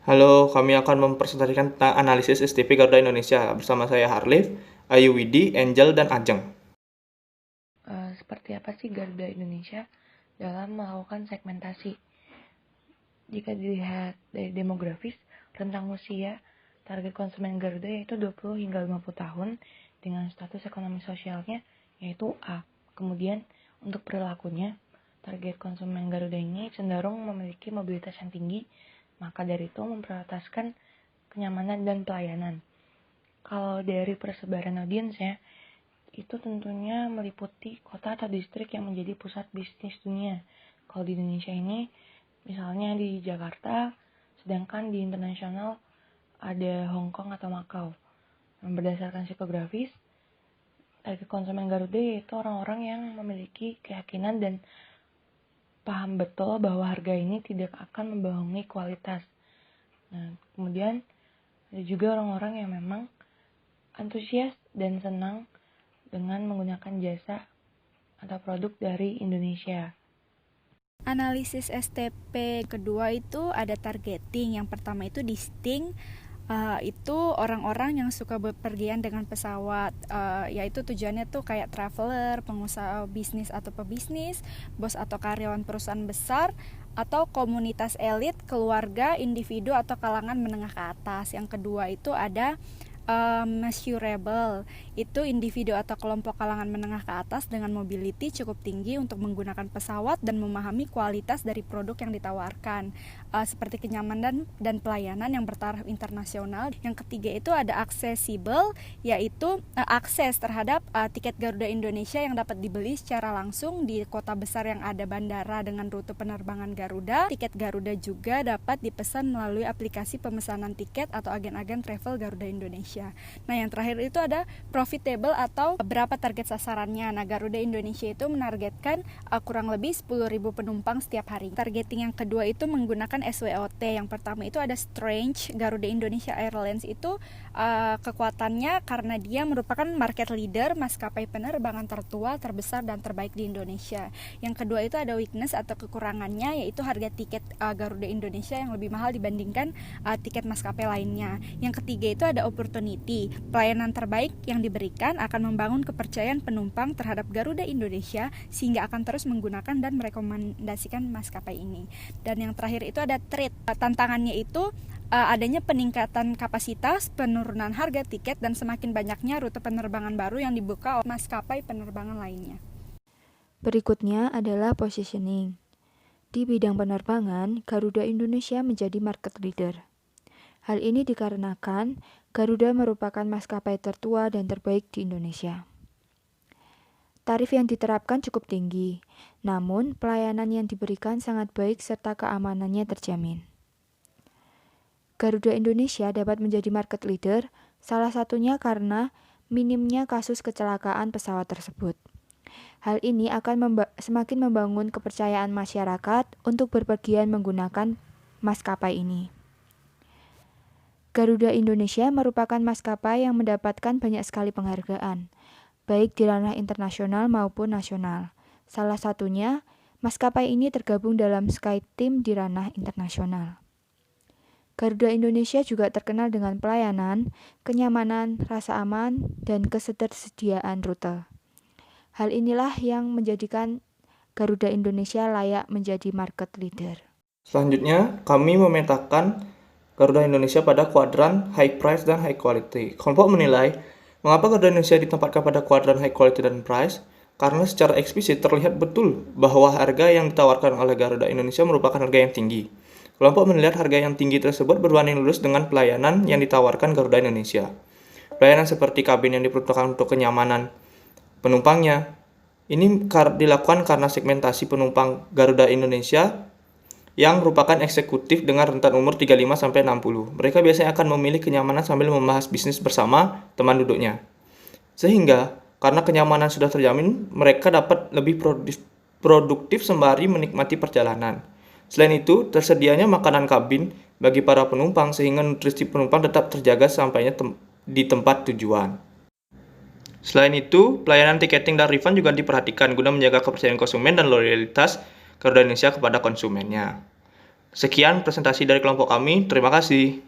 Halo, kami akan mempresentasikan tentang analisis STP Garuda Indonesia bersama saya Harlif, Ayu Widi, Angel, dan Ajeng. Seperti apa sih Garuda Indonesia dalam melakukan segmentasi? Jika dilihat dari demografis, rentang usia target konsumen Garuda yaitu 20 hingga 50 tahun dengan status ekonomi sosialnya yaitu A. Kemudian untuk perilakunya, target konsumen Garuda ini cenderung memiliki mobilitas yang tinggi, maka dari itu memprioritaskan kenyamanan dan pelayanan. Kalau dari persebaran audiensnya, itu tentunya meliputi kota atau distrik yang menjadi pusat bisnis dunia. Kalau di Indonesia ini, misalnya di Jakarta, sedangkan di internasional ada Hong Kong atau Makau. Berdasarkan psikografis, target konsumen Garuda yaitu orang-orang yang memiliki keyakinan dan paham betul bahwa harga ini tidak akan membohongi kualitas. Nah, kemudian ada juga orang-orang yang memang antusias dan senang dengan menggunakan jasa atau produk dari Indonesia. Analisis STP kedua itu ada targeting. Yang pertama itu distinct, itu orang-orang yang suka bepergian dengan pesawat, yaitu tujuannya tuh kayak traveler, pengusaha bisnis atau pebisnis, bos atau karyawan perusahaan besar, atau komunitas elit, keluarga, individu atau kalangan menengah ke atas. Yang kedua itu ada measurable, itu individu atau kelompok kalangan menengah ke atas dengan mobility cukup tinggi untuk menggunakan pesawat dan memahami kualitas dari produk yang ditawarkan, seperti kenyamanan dan pelayanan yang bertaraf internasional. Yang ketiga itu ada accessible, yaitu akses terhadap tiket Garuda Indonesia yang dapat dibeli secara langsung di kota besar yang ada bandara dengan rute penerbangan Garuda. Tiket Garuda juga dapat dipesan melalui aplikasi pemesanan tiket atau agen-agen travel Garuda Indonesia. Nah, yang terakhir itu ada profitable atau berapa target sasarannya. Nah, Garuda Indonesia itu menargetkan kurang lebih 10.000 penumpang setiap hari. Targeting yang kedua itu menggunakan SWOT. Yang pertama itu ada strength. Garuda Indonesia Airlines itu kekuatannya karena dia merupakan market leader maskapai penerbangan tertua, terbesar, dan terbaik di Indonesia. Yang kedua itu ada weakness atau kekurangannya, yaitu harga tiket Garuda Indonesia yang lebih mahal dibandingkan tiket maskapai lainnya. Yang ketiga itu ada opportunity. Pelayanan terbaik yang diberikan akan membangun kepercayaan penumpang terhadap Garuda Indonesia sehingga akan terus menggunakan dan merekomendasikan maskapai ini. Dan yang terakhir itu ada threat. Tantangannya itu adanya peningkatan kapasitas, penurunan harga tiket, dan semakin banyaknya rute penerbangan baru yang dibuka oleh maskapai penerbangan lainnya. Berikutnya adalah positioning. Di bidang penerbangan, Garuda Indonesia menjadi market leader. Hal ini dikarenakan Garuda merupakan maskapai tertua dan terbaik di Indonesia. Tarif yang diterapkan cukup tinggi, namun pelayanan yang diberikan sangat baik serta keamanannya terjamin. Garuda Indonesia dapat menjadi market leader, salah satunya karena minimnya kasus kecelakaan pesawat tersebut. Hal ini akan semakin membangun kepercayaan masyarakat untuk berpergian menggunakan maskapai ini. Garuda Indonesia merupakan maskapai yang mendapatkan banyak sekali penghargaan, baik di ranah internasional maupun nasional. Salah satunya, maskapai ini tergabung dalam SkyTeam di ranah internasional. Garuda Indonesia juga terkenal dengan pelayanan, kenyamanan, rasa aman, dan ketersediaan rute. Hal inilah yang menjadikan Garuda Indonesia layak menjadi market leader. Selanjutnya, kami memetakan Garuda Indonesia pada kuadran high price dan high quality. Kelompok menilai, mengapa Garuda Indonesia ditempatkan pada kuadran high quality dan price? Karena secara eksplisit terlihat betul bahwa harga yang ditawarkan oleh Garuda Indonesia merupakan harga yang tinggi. Kelompok melihat harga yang tinggi tersebut berbanding lurus dengan pelayanan yang ditawarkan Garuda Indonesia. Pelayanan seperti kabin yang diperuntukkan untuk kenyamanan penumpangnya, ini dilakukan karena segmentasi penumpang Garuda Indonesia yang merupakan eksekutif dengan rentan umur 35-60. Mereka biasanya akan memilih kenyamanan sambil membahas bisnis bersama teman duduknya. Sehingga, karena kenyamanan sudah terjamin, mereka dapat lebih produktif sembari menikmati perjalanan. Selain itu, tersedianya makanan kabin bagi para penumpang sehingga nutrisi penumpang tetap terjaga sampainya di tempat tujuan. Selain itu, pelayanan tiketing dan refund juga diperhatikan guna menjaga kepercayaan konsumen dan loyalitas Garuda Indonesia kepada konsumennya. Sekian presentasi dari kelompok kami. Terima kasih.